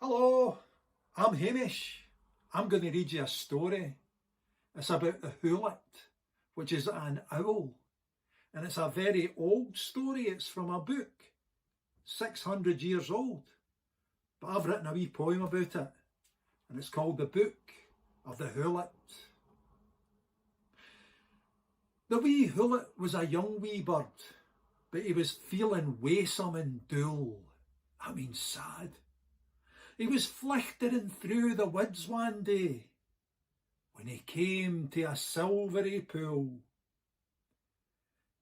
Hello, I'm Hamish. I'm going to read you a story. It's about the Howlat, which is an owl. And it's a very old story. It's from a book, 600 years old. But I've written a wee poem about it. And it's called The Buke of the Howlat. The wee Howlat was a young wee bird, but he was feeling waesome and dull. I mean sad. He was flichtering through the woods one day when he came to a silvery pool.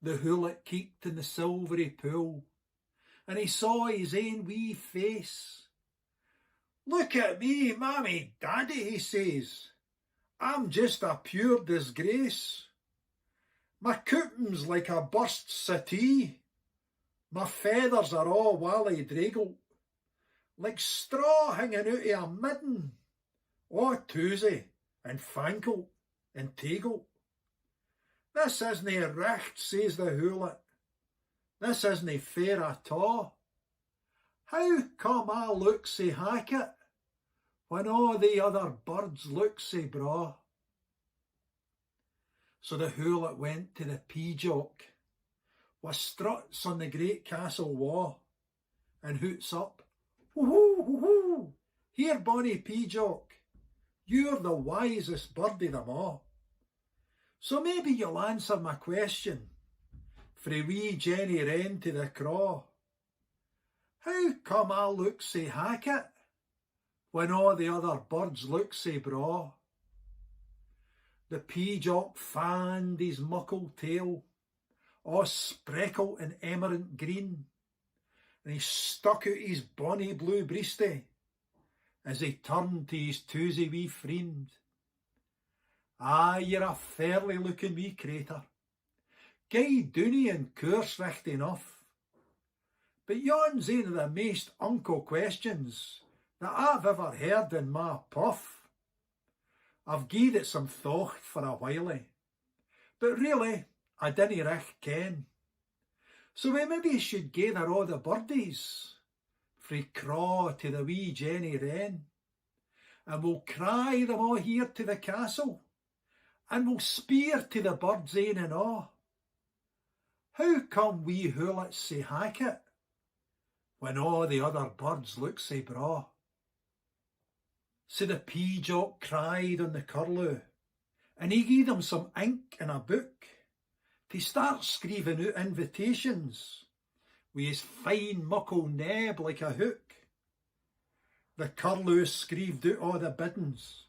The Howlat keeked in the silvery pool and he saw his ain wee face. "Look at me, mammy, daddy," he says. "I'm just a pure disgrace. My coupin's like a burst settee. My feathers are all wally draggled, like straw hanging out of a midden, all toosy and fankle and taggle. This isna recht," says the Howlat. "This isna fair at all. How come I look sae hackit when all the other birds look sae braw?" So the Howlat went to the pea-jock, with struts on the great castle wall, and hoots up, "Hoo-hoo, hoo-hoo, here, bonny pea-jock, you're the wisest bird of them all. So maybe you'll answer my question, frae wee Jenny Wren to the craw. How come I look sae hackit when all the other birds look sae braw?" The pea-jock fanned his muckle tail, all spreckled and emerald green, and he stuck out his bonny blue breastie as he turned to his toosy wee friend. "Ah, you're a fairly looking wee crater, gey doony and course-richt enough, but yon's ane of the maist unco questions that I've ever heard in my puff. I've gied it some thocht for a while, but really I dinna recht ken. So we maybe should gather all the birdies, frae craw to the wee Jenny Wren, and we'll cry them all here to the castle, and we'll speer to the birds ane and a'. How come we Howlats sae hackit when all the other birds look sae braw?" So the pea-jock cried on the curlew, and he gave them some ink and a book to start screeving out invitations with his fine muckle neb like a hook. The curlew screeved out all the biddings,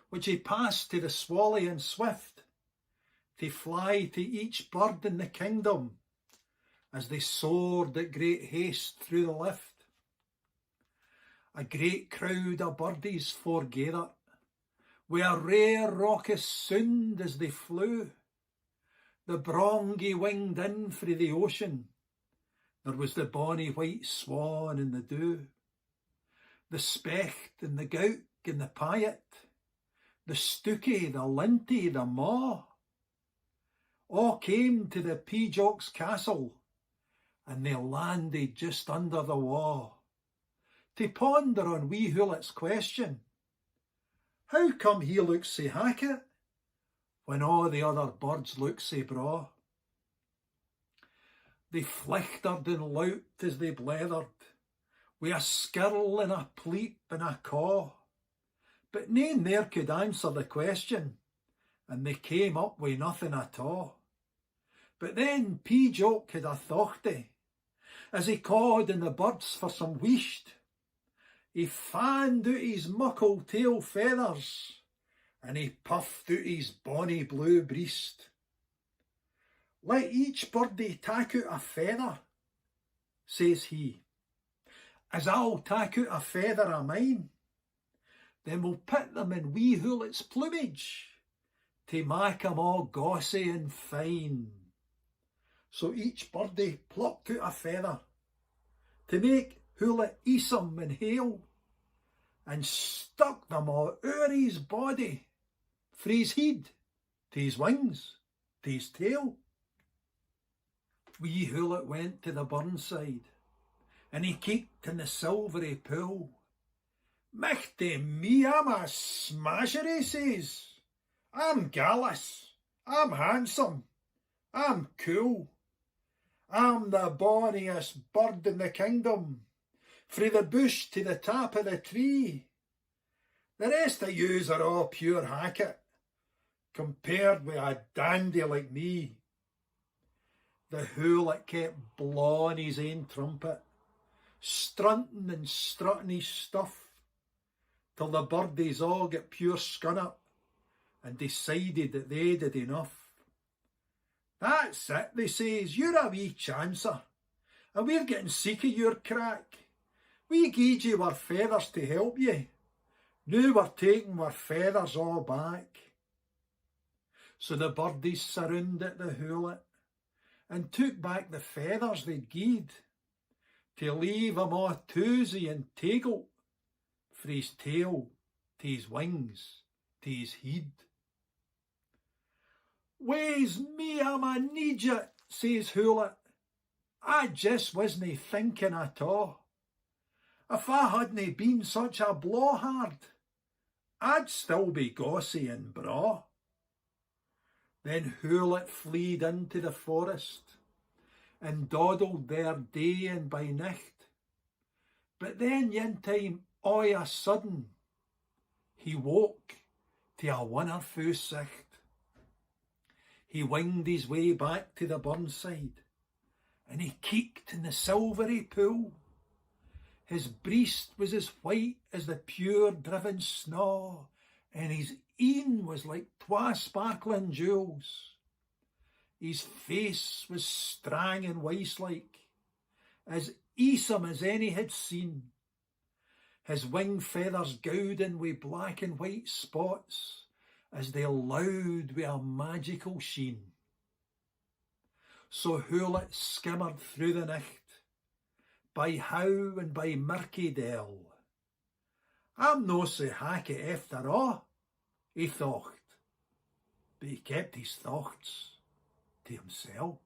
which he passed to the swally and swift, to fly to each bird in the kingdom as they soared at great haste through the lift. A great crowd of birdies forgathered, with a rare raucous sound as they flew. The brongy winged in frae the ocean, there was the bonny white swan in the dew. The specht and the gowk and the pyet, the stookie, the linty, the maw, all came to the pea-jock's castle, and they landed just under the wa, to ponder on wee Howlat's question. How come he looks sae hackit when all the other birds look sae braw? They flichtered and louped as they blethered, with a skirl and a pleep and a caw, but nane there could answer the question, and they came up with nothing at all. But then pea-jock had a thochty, as he cawed in the birds for some wheesht. He fanned out his muckle tail feathers, and he puffed out his bonny blue breast. "Let each birdie tak out a feather," says he, "as I'll tak out a feather of mine. Then we'll put them in wee Howlat's plumage, to mak 'em all gauzy and fine." So each birdie plucked out a feather, to make Howlat eesome and hale, and stuck them all ower his body, frae his head to his wings to his tail. Wee Howlat went to the burnside, and he keeked in the silvery pool, Michty me, I'm a smasher, he says. I'm gallus, I'm handsome, I'm cool. I'm the bonniest bird in the kingdom, frae the bush to the top of the tree. The rest of yous are all pure hacket, compared with a dandy like me. The Howlat kept blawing his ain trumpet, strunting and strutting his stuff, till the birdies all get pure scun up and decided that they'd had enough. That's it, they says, you're a wee chancer, and we're getting sick of your crack. We gied you our feathers to help you. Now we're taking our feathers all back. So the birdies surrounded the Howlat and took back the feathers they'd gied, to leave him all toosy and taggled, frae his tail to his wings to his head. Waes me, I'm an idiot, says Howlat. I just wasna thinking at all. If I hadna been such a blowhard, I'd still be gossy and braw. Then Howlat fleed into the forest and dawdled there day and by night. But then yin time, all of a sudden, he woke to a wonderful sight. He winged his way back to the burnside, and he keeked in the silvery pool. His breast was as white as the pure driven snaw, and his een was like twa sparkling jewels. His face was strang and wise-like, as eesome as any had seen. His wing feathers gowden wi' black and white spots, as they loud wi' a magical sheen. So Howlat skimmered through the night, by how and by murky dell. I'm no so hackett after a', he thought, but he kept his thoughts to himself.